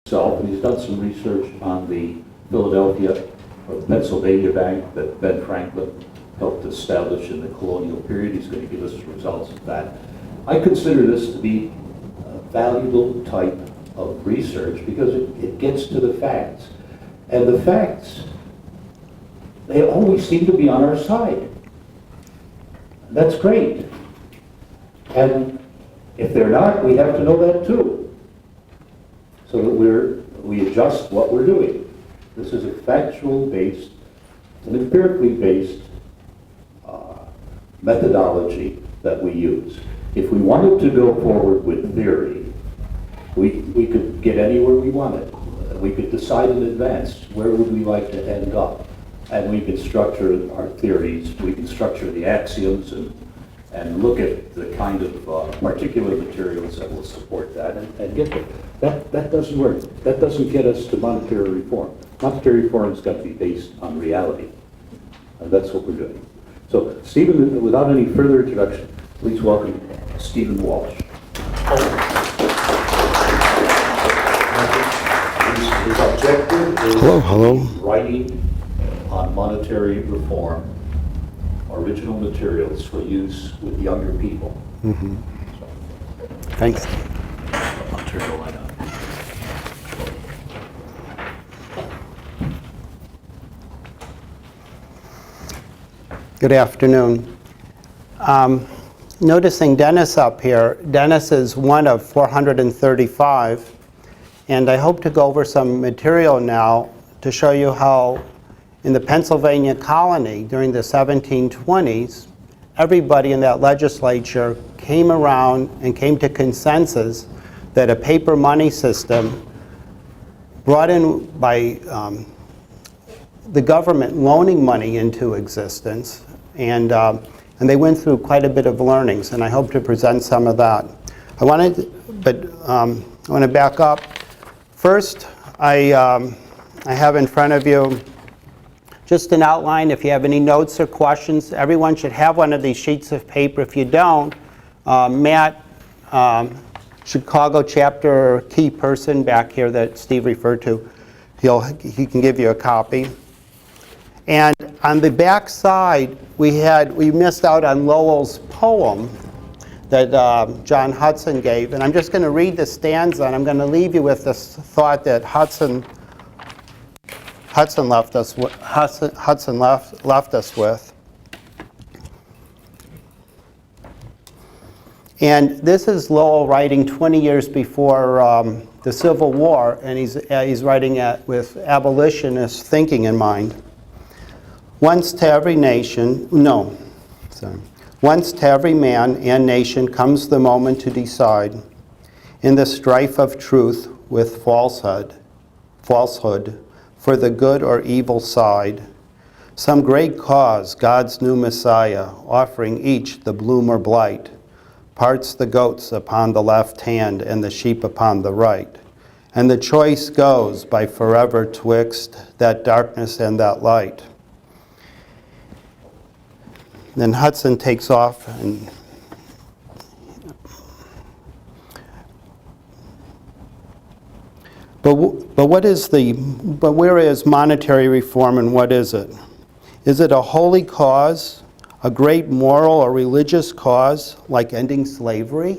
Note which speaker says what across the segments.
Speaker 1: himself, and he's done some research on the Philadelphia or the Pennsylvania Bank that Ben Franklin helped establish in the colonial period. He's going to give us results of that. I consider this to be a valuable type of research because it gets to the facts. And the facts, they always seem to be on our side. That's great. And if they're not, we have to know that too, so that we adjust what we're doing. This is a factual-based, an empirically based methodology that we use. If we wanted to go forward with theory, we could get anywhere we wanted. We could decide in advance where would we like to end up, and we could structure our theories. We can structure the axioms and look at the kind of particular materials that will support that and get there. That doesn't work. That doesn't get us to monetary reform. Monetary reform has got to be based on reality. And that's what we're doing. So, Stephen, without any further introduction, please welcome Stephen Walsh. His objective is writing on monetary reform, original materials for use with younger people.
Speaker 2: Mm-hmm. Thanks.
Speaker 1: I'll turn the light on.
Speaker 2: Good afternoon. Noticing Dennis up here, Dennis is one of 435, and I hope to go over some material now to show you how in the Pennsylvania colony during the 1720s, everybody in that legislature came around and came to consensus that a paper money system brought in by the government loaning money into existence, and they went through quite a bit of learnings, and I hope to present some of that. I want to back up. First, I have in front of you just an outline. If you have any notes or questions, everyone should have one of these sheets of paper. If you don't, Matt, Chicago chapter key person back here that Steve referred to, he can give you a copy. And on the back side, we missed out on Lowell's poem that John Hudson gave, and I'm just going to read the stanza, and I'm going to leave you with this thought that Hudson left us with. And this is Lowell writing 20 years before the Civil War, and he's writing with abolitionist thinking in mind. Once to every man and nation comes the moment to decide, in the strife of truth with falsehood, for the good or evil side, some great cause, God's new Messiah, offering each the bloom or blight, parts the goats upon the left hand and the sheep upon the right, and the choice goes by forever twixt that darkness and that light. Then Hudson takes off and but where is monetary reform and what is it? Is it a holy cause, a great moral or religious cause like ending slavery?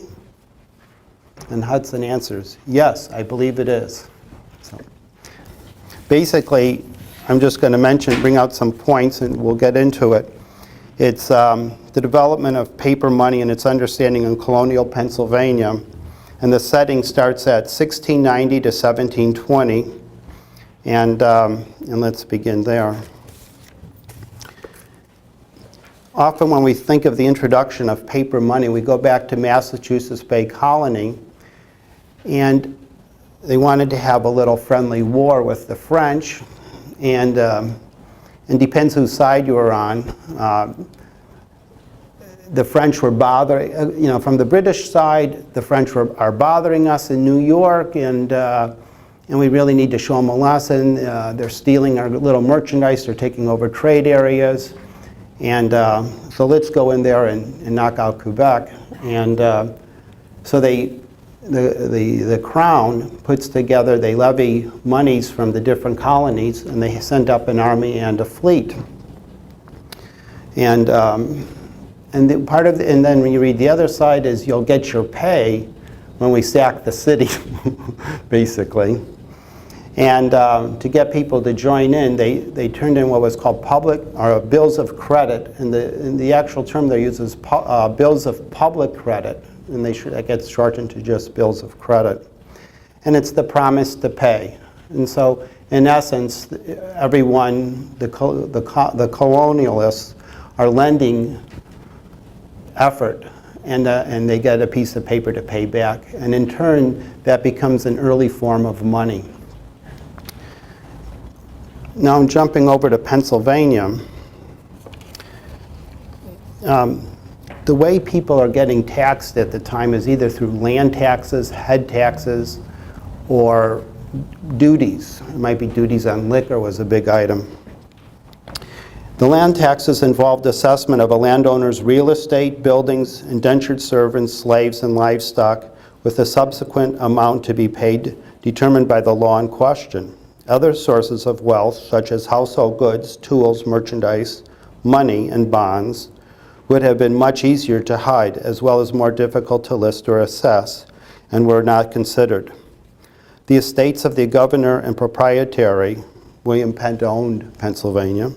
Speaker 2: And Hudson answers, yes, I believe it is. So basically, I'm just going to bring out some points and we'll get into it. It's the development of paper money and its understanding in colonial Pennsylvania. And the setting starts at 1690 to 1720. And let's begin there. Often when we think of the introduction of paper money, we go back to Massachusetts Bay Colony. And they wanted to have a little friendly war with the French. And depends whose side you were on. The French were bothering, from the British side, the French are bothering us in New York, and we really need to show them a lesson. They're stealing our little merchandise, they're taking over trade areas, and so let's go in there and knock out Quebec. And so they the crown puts together, they levy monies from the different colonies, and they send up an army and a fleet. And then when you read the other side is you'll get your pay when we sack the city, basically. And to get people to join in, they turned in what was called bills of credit, and the actual term they use is bills of public credit, and that gets shortened to just bills of credit. And it's the promise to pay. And so, in essence, everyone, the colonialists, are lending effort, and they get a piece of paper to pay back. And in turn, that becomes an early form of money. Now I'm jumping over to Pennsylvania. The way people are getting taxed at the time is either through land taxes, head taxes, or duties. It might be duties on liquor was a big item. The land taxes involved assessment of a landowner's real estate, buildings, indentured servants, slaves, and livestock, with a subsequent amount to be paid determined by the law in question. Other sources of wealth, such as household goods, tools, merchandise, money, and bonds, would have been much easier to hide, as well as more difficult to list or assess, and were not considered. The estates of the governor and proprietary, William Penn owned Pennsylvania,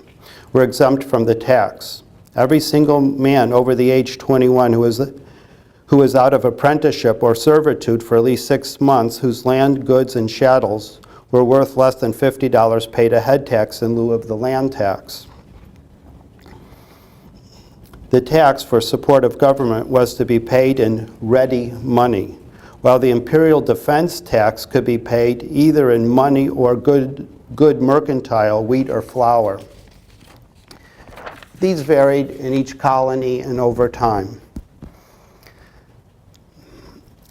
Speaker 2: were exempt from the tax. Every single man over the age 21 who was out of apprenticeship or servitude for at least 6 months, whose land, goods, and chattels were worth less than $50 paid a head tax in lieu of the land tax. The tax for support of government was to be paid in ready money, while the imperial defense tax could be paid either in money or good mercantile, wheat or flour. These varied in each colony and over time.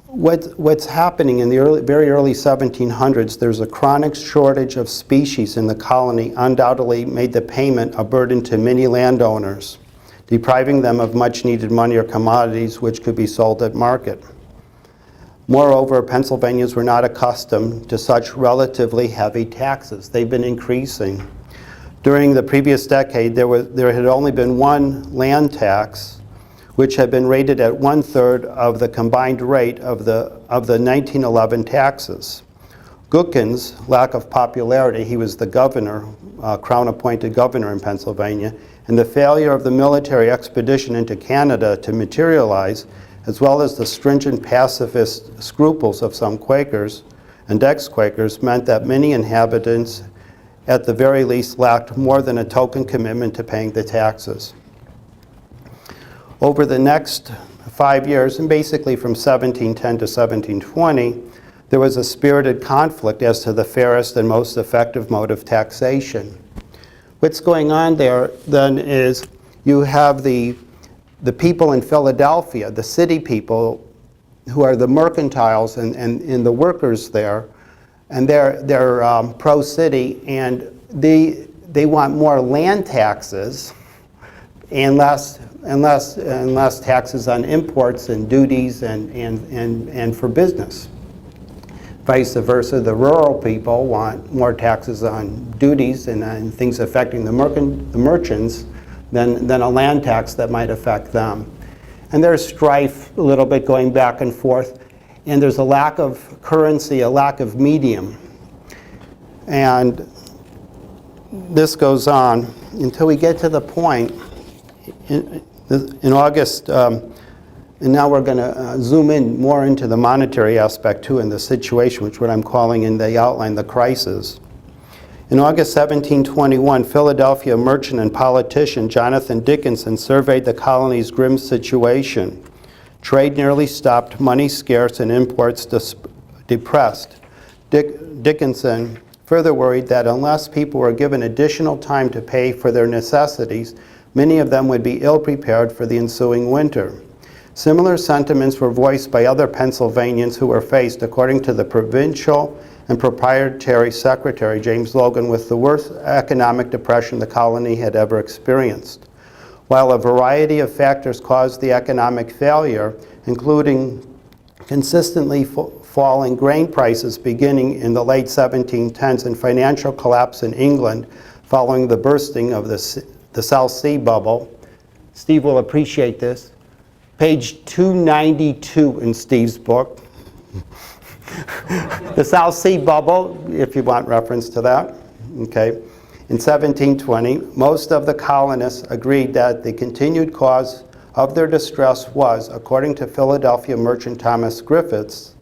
Speaker 2: What's happening in the very early 1700s, there's a chronic shortage of species in the colony, undoubtedly made the payment a burden to many landowners, depriving them of much needed money or commodities which could be sold at market. Moreover, Pennsylvanians were not accustomed to such relatively heavy taxes. They've been increasing. During the previous decade, there had only been one land tax, which had been rated at 1/3 of the combined rate of the 1911 taxes. Gookin's lack of popularity, he was the governor, crown-appointed governor in Pennsylvania, and the failure of the military expedition into Canada to materialize, as well as the stringent pacifist scruples of some Quakers and ex-Quakers, meant that many inhabitants, at the very least, lacked more than a token commitment to paying the taxes. Over the next 5 years, and basically from 1710 to 1720, there was a spirited conflict as to the fairest and most effective mode of taxation. What's going on there then is you have the people in Philadelphia, the city people, who are the mercantiles and the workers there, and they're pro-city, and they want more land taxes and less taxes on imports and duties and for business. Vice versa, the rural people want more taxes on duties and things affecting the merchants than a land tax that might affect them. And there's strife a little bit going back and forth, and there's a lack of currency, a lack of medium. And this goes on until we get to the point in August, and now we're going to zoom in more into the monetary aspect too in the situation, which what I'm calling in the outline the crisis. In August 1721, Philadelphia merchant and politician Jonathan Dickinson surveyed the colony's grim situation. Trade nearly stopped, money scarce, and imports depressed. Dickinson further worried that unless people were given additional time to pay for their necessities, many of them would be ill-prepared for the ensuing winter. Similar sentiments were voiced by other Pennsylvanians who were faced, according to the provincial and proprietary secretary, James Logan, with the worst economic depression the colony had ever experienced. While a variety of factors caused the economic failure, including consistently falling grain prices beginning in the late 1710s and financial collapse in England following the bursting of the South Sea bubble. Steve will appreciate this. Page 292 in Steve's book. The South Sea bubble, if you want reference to that. Okay. In 1720, most of the colonists agreed that the continued cause of their distress was, according to Philadelphia merchant Thomas Griffiths,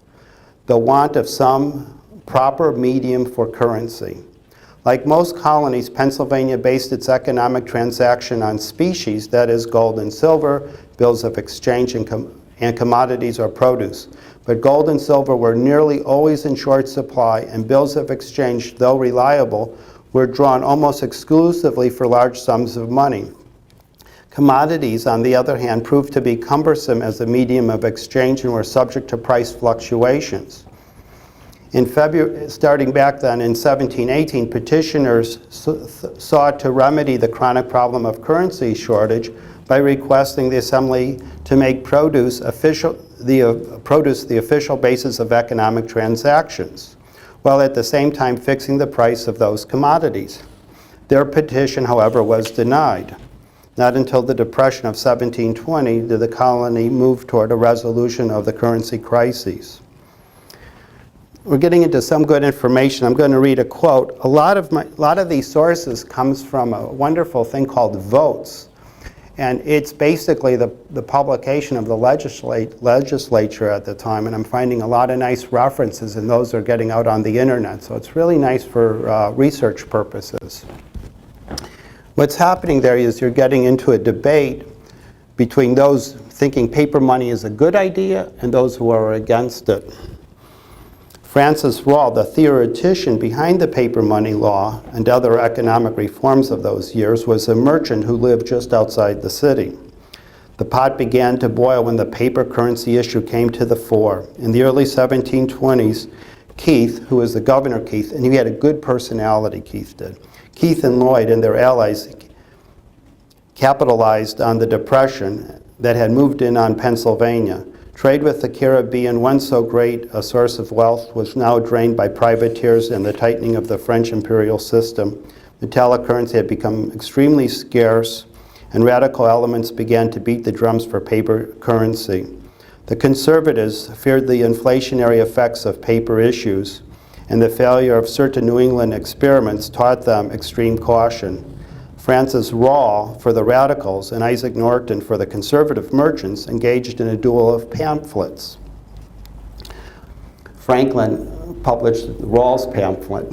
Speaker 2: the want of some proper medium for currency. Like most colonies, Pennsylvania based its economic transaction on species, that is, gold and silver, bills of exchange, and commodities or produce. But gold and silver were nearly always in short supply, and bills of exchange, though reliable, were drawn almost exclusively for large sums of money. Commodities, on the other hand, proved to be cumbersome as a medium of exchange and were subject to price fluctuations. In February, starting back then in 1718, petitioners sought to remedy the chronic problem of currency shortage by requesting the Assembly to make produce the official basis of economic transactions, while at the same time fixing the price of those commodities. Their petition, however, was denied. Not until the Depression of 1720 did the colony move toward a resolution of the currency crises. We're getting into some good information. I'm going to read a quote. A lot of these sources comes from a wonderful thing called votes. And it's basically the publication of the legislature at the time, and I'm finding a lot of nice references, and those are getting out on the internet. So it's really nice for research purposes. What's happening there is you're getting into a debate between those thinking paper money is a good idea and those who are against it. Francis Rawle, the theoretician behind the paper money law and other economic reforms of those years, was a merchant who lived just outside the city. The pot began to boil when the paper currency issue came to the fore. In the early 1720s, Keith, who was the Governor Keith, and he had a good personality, Keith did. Keith and Lloyd and their allies capitalized on the depression that had moved in on Pennsylvania. Trade with the Caribbean, once so great a source of wealth, was now drained by privateers and the tightening of the French imperial system. Metallic currency had become extremely scarce, and radical elements began to beat the drums for paper currency. The conservatives feared the inflationary effects of paper issues, and the failure of certain New England experiments taught them extreme caution. Francis Rawle for the radicals and Isaac Norton for the conservative merchants engaged in a duel of pamphlets. Franklin published Rawle's pamphlet.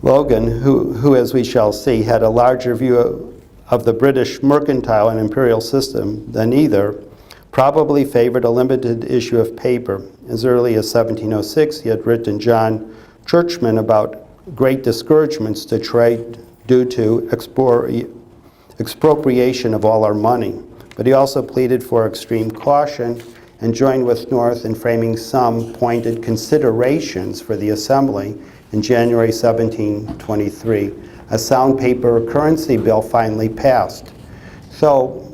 Speaker 2: Logan, who as we shall see, had a larger view of the British mercantile and imperial system than either, probably favored a limited issue of paper. As early as 1706, he had written John Churchman about great discouragements to trade due to expropriation of all our money. But he also pleaded for extreme caution and joined with North in framing some pointed considerations for the Assembly in January 1723. A sound paper currency bill finally passed. So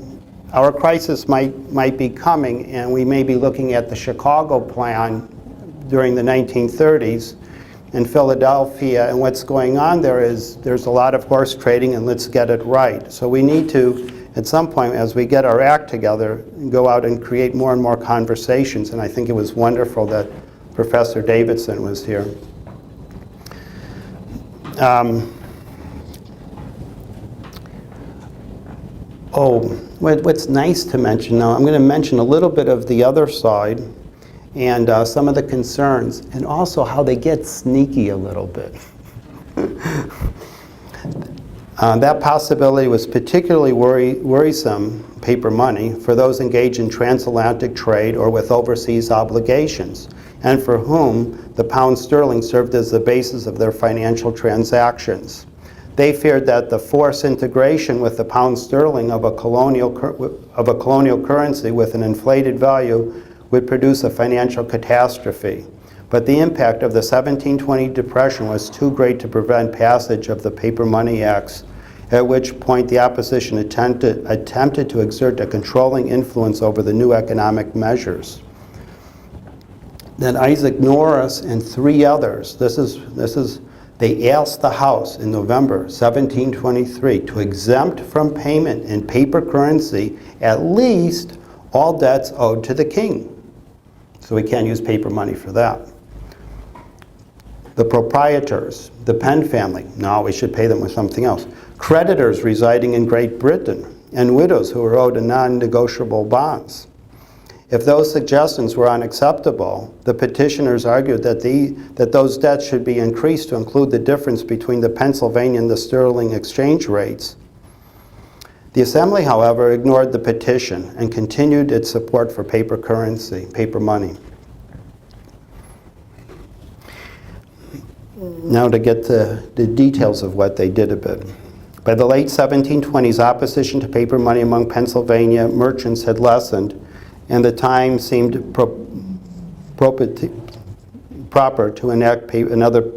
Speaker 2: our crisis might be coming, and we may be looking at the Chicago plan during the 1930s in Philadelphia, and what's going on there is there's a lot of horse trading, and let's get it right. So we need to, at some point, as we get our act together, go out and create more and more conversations, and I think it was wonderful that Professor Davidson was here. What's nice to mention now, I'm going to mention a little bit of the other side, and some of the concerns, and also how they get sneaky a little bit. That possibility was particularly worrisome, paper money, for those engaged in transatlantic trade or with overseas obligations, and for whom the pound sterling served as the basis of their financial transactions. They feared that the forced integration with the pound sterling of a colonial currency with an inflated value would produce a financial catastrophe. But the impact of the 1720 depression was too great to prevent passage of the Paper Money Acts, at which point the opposition attempted to exert a controlling influence over the new economic measures. Then Isaac Norris and 3 others, they asked the House in November 1723 to exempt from payment in paper currency at least all debts owed to the king. So we can't use paper money for that. The proprietors, the Penn family, no, we should pay them with something else. Creditors residing in Great Britain, and widows who were owed non-negotiable bonds. If those suggestions were unacceptable, the petitioners argued that those debts should be increased to include the difference between the Pennsylvania and the sterling exchange rates. The Assembly, however, ignored the petition and continued its support for paper currency, paper money. Now to get the details of what they did a bit. By the late 1720s, opposition to paper money among Pennsylvania merchants had lessened, and the time seemed proper to enact another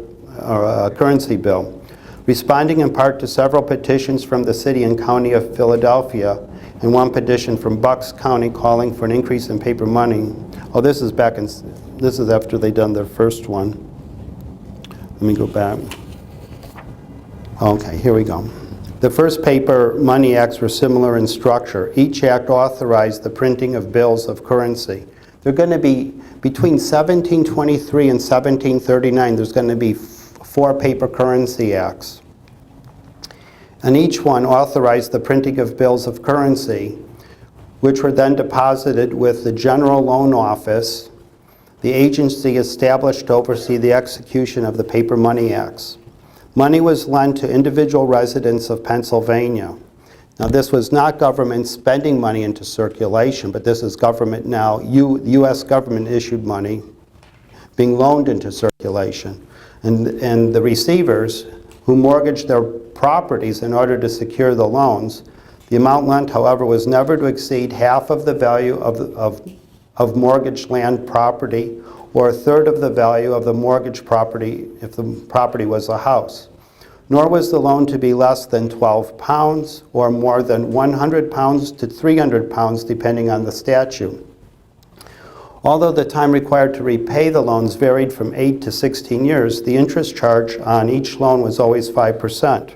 Speaker 2: currency bill. Responding in part to several petitions from the city and county of Philadelphia, and one petition from Bucks County calling for an increase in paper money. Oh, this is after they'd done their first one. Let me go back. Okay, here we go. The first paper money acts were similar in structure. Each act authorized the printing of bills of currency. They're going to be, between 1723 and 1739, there's going to be 4 paper currency acts. And each one authorized the printing of bills of currency, which were then deposited with the General Loan Office, the agency established to oversee the execution of the paper money acts. Money was lent to individual residents of Pennsylvania. Now, this was not government spending money into circulation, but this is government now. The U.S. government issued money being loaned into circulation. And the receivers, who mortgaged their properties in order to secure the loans, the amount lent, however, was never to exceed half of the value of mortgaged land property, or a third of the value of the mortgaged property if the property was a house. Nor was the loan to be less than 12 pounds or more than 100 pounds to 300 pounds, depending on the statute. Although the time required to repay the loans varied from 8 to 16 years, the interest charge on each loan was always 5%.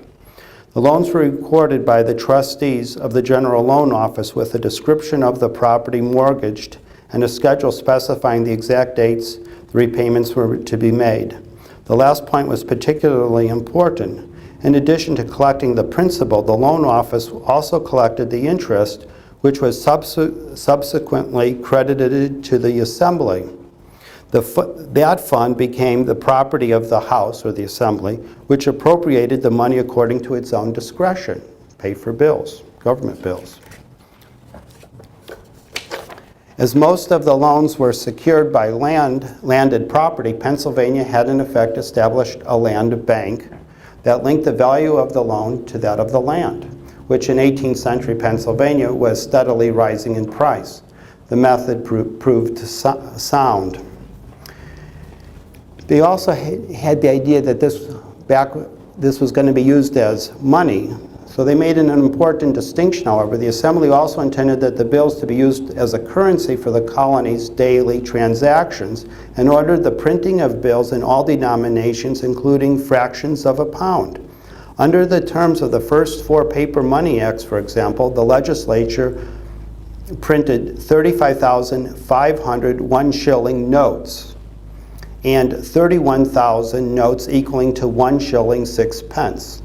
Speaker 2: The loans were recorded by the trustees of the General Loan Office with a description of the property mortgaged and a schedule specifying the exact dates the repayments were to be made. The last point was particularly important. In addition to collecting the principal, the loan office also collected the interest, which was subsequently credited to the Assembly. That fund became the property of the House, or the Assembly, which appropriated the money according to its own discretion, pay for bills, government bills. As most of the loans were secured by landed property, Pennsylvania had in effect established a land bank that linked the value of the loan to that of the land, which in 18th century Pennsylvania was steadily rising in price. The method proved sound. They also had the idea that this was going to be used as money. So they made an important distinction, however. The Assembly also intended that the bills to be used as a currency for the colony's daily transactions and ordered the printing of bills in all denominations, including fractions of a pound. Under the terms of the first 4 paper money acts, for example, the legislature printed 35,500 1-shilling notes and 31,000 notes equaling to 1 shilling 6 pence.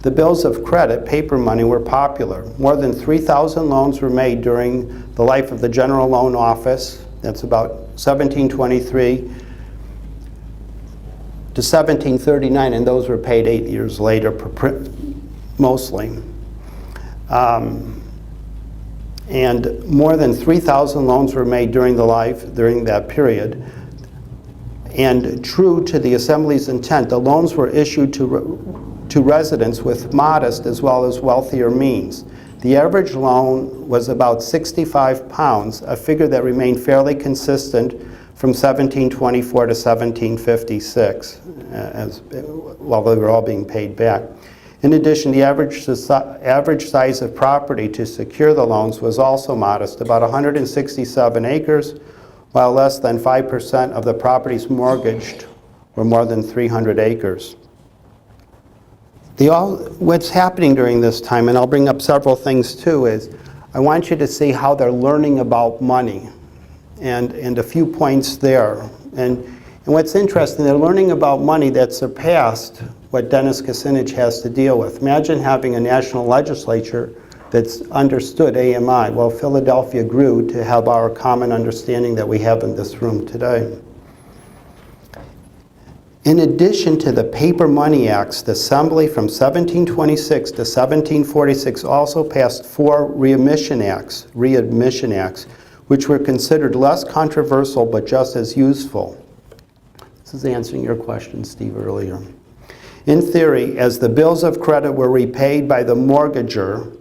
Speaker 2: The bills of credit, paper money, were popular. More than 3,000 loans were made during the life of the General Loan Office. That's about 1723 to 1739, and those were paid 8 years later, mostly. And more than 3,000 loans were made during that period. And true to the Assembly's intent, the loans were issued to residents with modest as well as wealthier means. The average loan was about 65 pounds, a figure that remained fairly consistent from 1724 to 1756, while they were all being paid back. In addition, the average size of property to secure the loans was also modest, about 167 acres, while less than 5% of the properties mortgaged were more than 300 acres. What's happening during this time, and I'll bring up several things too, is I want you to see how they're learning about money, and a few points there. And what's interesting, they're learning about money that surpassed what Dennis Kucinich has to deal with. Imagine having a national legislature that's understood AMI. Well, Philadelphia grew to have our common understanding that we have in this room today. In addition to the Paper Money Acts, the Assembly from 1726 to 1746 also passed 4 readmission acts, which were considered less controversial but just as useful. This is answering your question, Steve, earlier. In theory, as the bills of credit were repaid by the mortgager,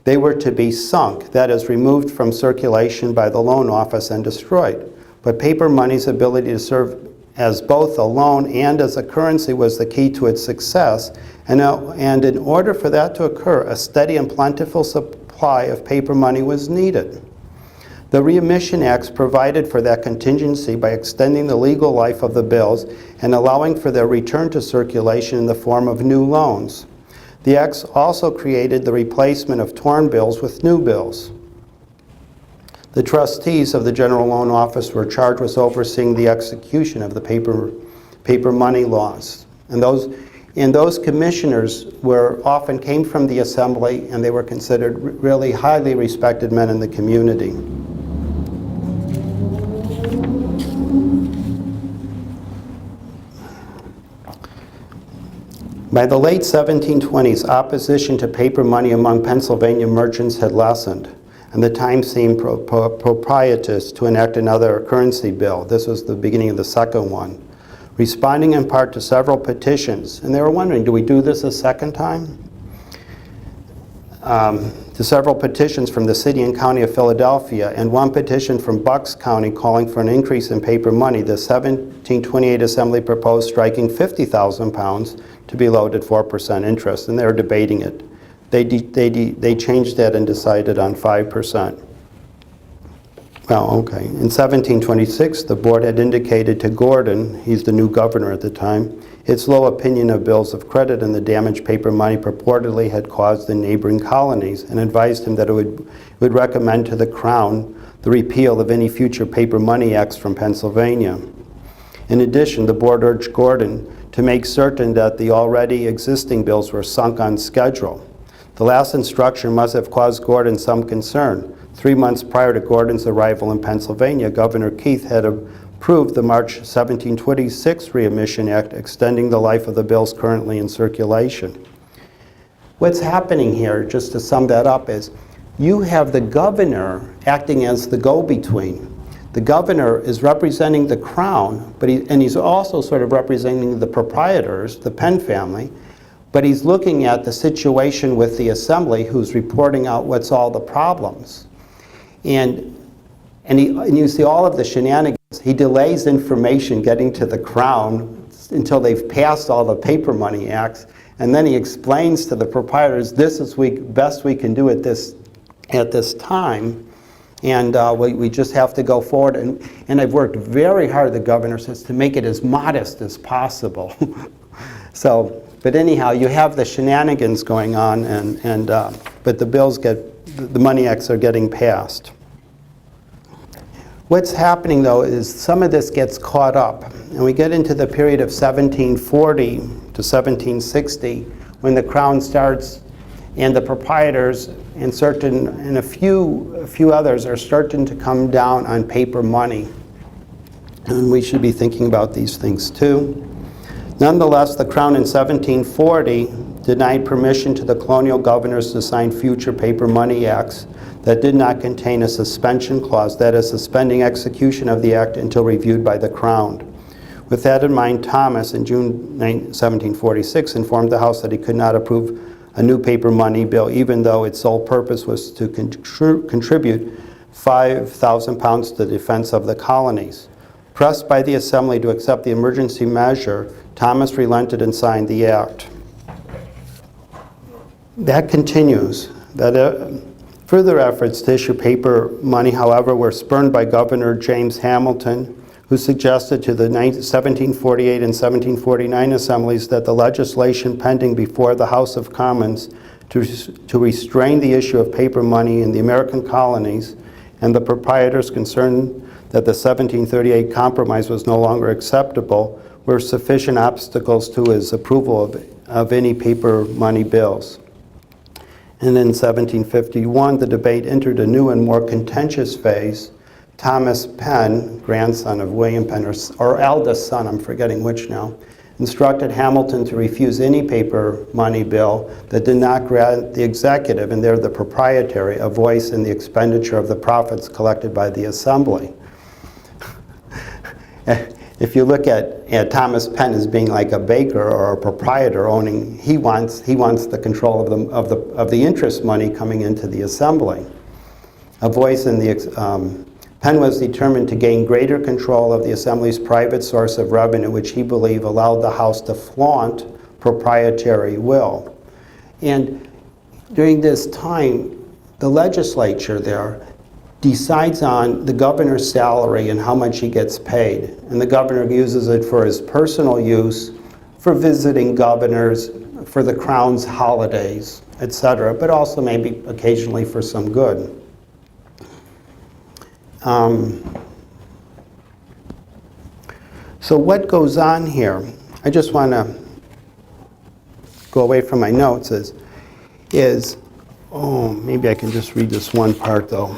Speaker 2: they were to be sunk, that is, removed from circulation by the loan office and destroyed. But paper money's ability to serve as both a loan and as a currency was the key to its success, and in order for that to occur, a steady and plentiful supply of paper money was needed. The Readmission Acts provided for that contingency by extending the legal life of the bills and allowing for their return to circulation in the form of new loans. The Acts also created the replacement of torn bills with new bills. The trustees of the General Loan Office were charged with overseeing the execution of the paper money laws. And those commissioners often came from the Assembly, and they were considered really highly respected men in the community. By the late 1720s, opposition to paper money among Pennsylvania merchants had lessened, and the time seemed propitious to enact another currency bill. This was the beginning of the second one. Responding in part to several petitions, and they were wondering, do we do this a second time? To several petitions from the city and county of Philadelphia, and one petition from Bucks County calling for an increase in paper money, the 1728 Assembly proposed striking 50,000 pounds to be loaned at 4% interest, and they're debating it. They changed that and decided on 5%. Well, okay. In 1726, the board had indicated to Gordon, he's the new governor at the time, its low opinion of bills of credit and the damage paper money purportedly had caused in neighboring colonies, and advised him that it would recommend to the Crown the repeal of any future paper money acts from Pennsylvania. In addition, the board urged Gordon to make certain that the already existing bills were sunk on schedule. The last instruction must have caused Gordon some concern. 3 months prior to Gordon's arrival in Pennsylvania, Governor Keith had approved the March 1726 Readmission Act, extending the life of the bills currently in circulation. What's happening here, just to sum that up, is you have the governor acting as the go-between. The governor is representing the Crown, and he's also sort of representing the proprietors, the Penn family, but he's looking at the situation with the Assembly, who's reporting out what's all the problems. And you see all of the shenanigans. He delays information getting to the Crown until they've passed all the paper money acts, and then he explains to the proprietors, this is best we can do at this time, and we just have to go forward. And I've worked very hard, the governor says, to make it as modest as possible. But anyhow, you have the shenanigans going on, but the bills the money acts are getting passed. What's happening, though, is some of this gets caught up, and we get into the period of 1740 to 1760, when the Crown starts, and the proprietors and a few others are starting to come down on paper money, and we should be thinking about these things too. Nonetheless, the Crown in 1740 denied permission to the colonial governors to sign future paper money acts that did not contain a suspension clause, that is, suspending execution of the act until reviewed by the Crown. With that in mind, Thomas, in June 1746, informed the House that he could not approve a new paper money bill, even though its sole purpose was to contribute 5,000 pounds to the defense of the colonies. Pressed by the Assembly to accept the emergency measure, Thomas relented and signed the act. That continues. Further efforts to issue paper money, however, were spurned by Governor James Hamilton, who suggested to the 1748 and 1749 assemblies that the legislation pending before the House of Commons to restrain the issue of paper money in the American colonies, and the proprietors concerned that the 1738 compromise was no longer acceptable, were sufficient obstacles to his approval of any paper money bills. And in 1751, the debate entered a new and more contentious phase. Thomas Penn, grandson of William Penn, or eldest son, I'm forgetting which now, instructed Hamilton to refuse any paper money bill that did not grant the executive, and there the proprietary, a voice in the expenditure of the profits collected by the assembly. If you look at Thomas Penn as being like a baker or a proprietor owning, he wants the control of the interest money coming into the assembly. A voice in the Penn was determined to gain greater control of the assembly's private source of revenue, which he believed allowed the House to flaunt proprietary will. And during this time, the legislature there decides on the governor's salary and how much he gets paid. And the governor uses it for his personal use, for visiting governors, for the crown's holidays, etc., but also maybe occasionally for some good. So what goes on here? I just want to go away from my notes oh, maybe I can just read this one part though.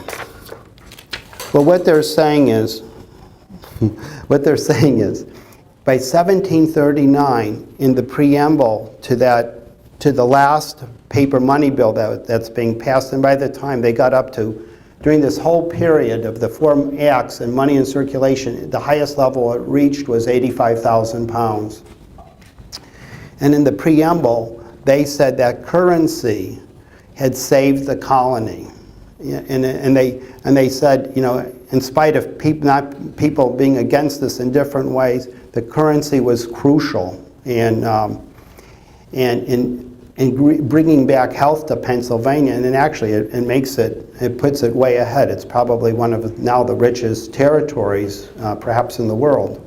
Speaker 2: Well, what they're saying is, by 1739, in the preamble to the last paper money bill that's being passed, and by the time they got up to, during this whole period of the 4 acts and money in circulation, the highest level it reached was 85,000 pounds. And in the preamble, they said that currency had saved the colony. And they said, you know, in spite of people being against this in different ways, the currency was crucial in bringing back health to Pennsylvania. And then actually, it puts it way ahead. It's probably one of now the richest territories, perhaps in the world.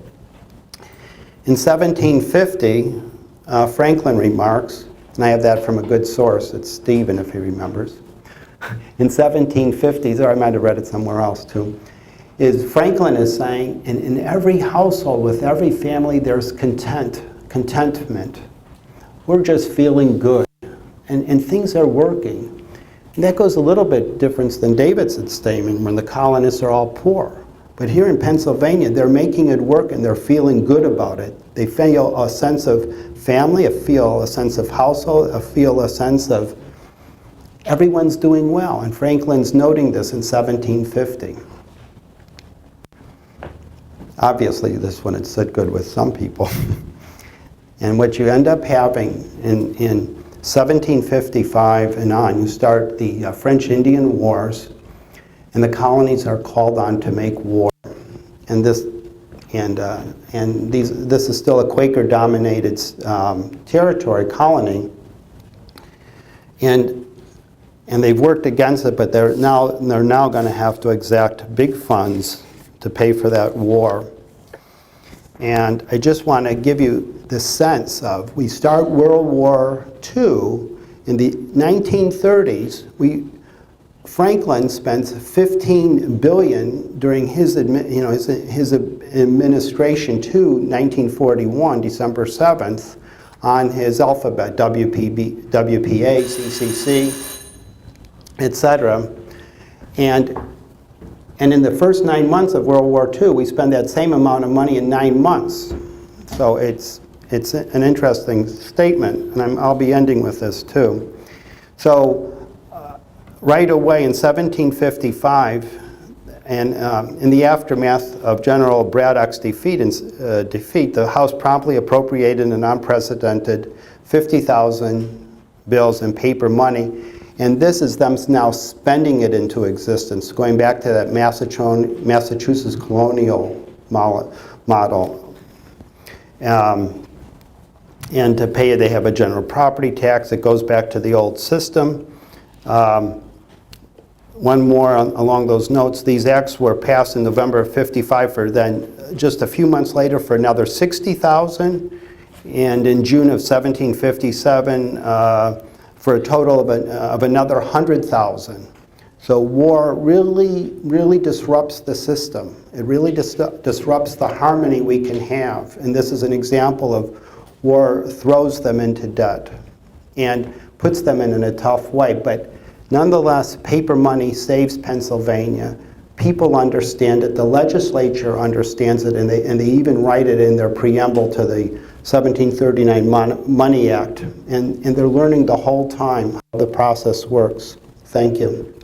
Speaker 2: In 1750, Franklin remarks, and I have that from a good source. It's Stephen, if he remembers. In 1750s, or I might have read it somewhere else too, Franklin is saying, in every household, with every family, there's contentment. We're just feeling good, and things are working. And that goes a little bit different than Davidson's statement when the colonists are all poor. But here in Pennsylvania, they're making it work and they're feeling good about it. They feel a sense of family, feel a sense of household, feel a sense of everyone's doing well, and Franklin's noting this in 1750. Obviously, this one had said good with some people. And what you end up having in 1755 and on, you start the French Indian Wars, and the colonies are called on to make war. And this is still a Quaker-dominated territory, colony, and they've worked against it, but they're now going to have to exact big funds to pay for that war. And I just want to give you the sense of, we start World War II in the 1930s. Franklin spent $15 billion during his administration to 1941, December 7th, on his alphabet, WPA, CCC, etc. And in the first 9 months of World War II, we spend that same amount of money in 9 months. So it's an interesting statement, and I'll be ending with this too. So right away in 1755, and in the aftermath of General Braddock's defeat, the House promptly appropriated an unprecedented 50,000 bills in paper money. And this is them now spending it into existence, going back to that Massachusetts colonial model. And to pay it, they have a general property tax that goes back to the old system. one more along those notes. These acts were passed in November of 55 for then just a few months later for another 60,000, and in June of 1757 for a total of another 100,000. So war really disrupts the system. It really disrupts the harmony we can have. And this is an example of war throws them into debt and puts them in a tough way. But nonetheless, paper money saves Pennsylvania. People understand it. The legislature understands it, and they even write it in their preamble to the 1739 Money Act. And they're learning the whole time how the process works. Thank you.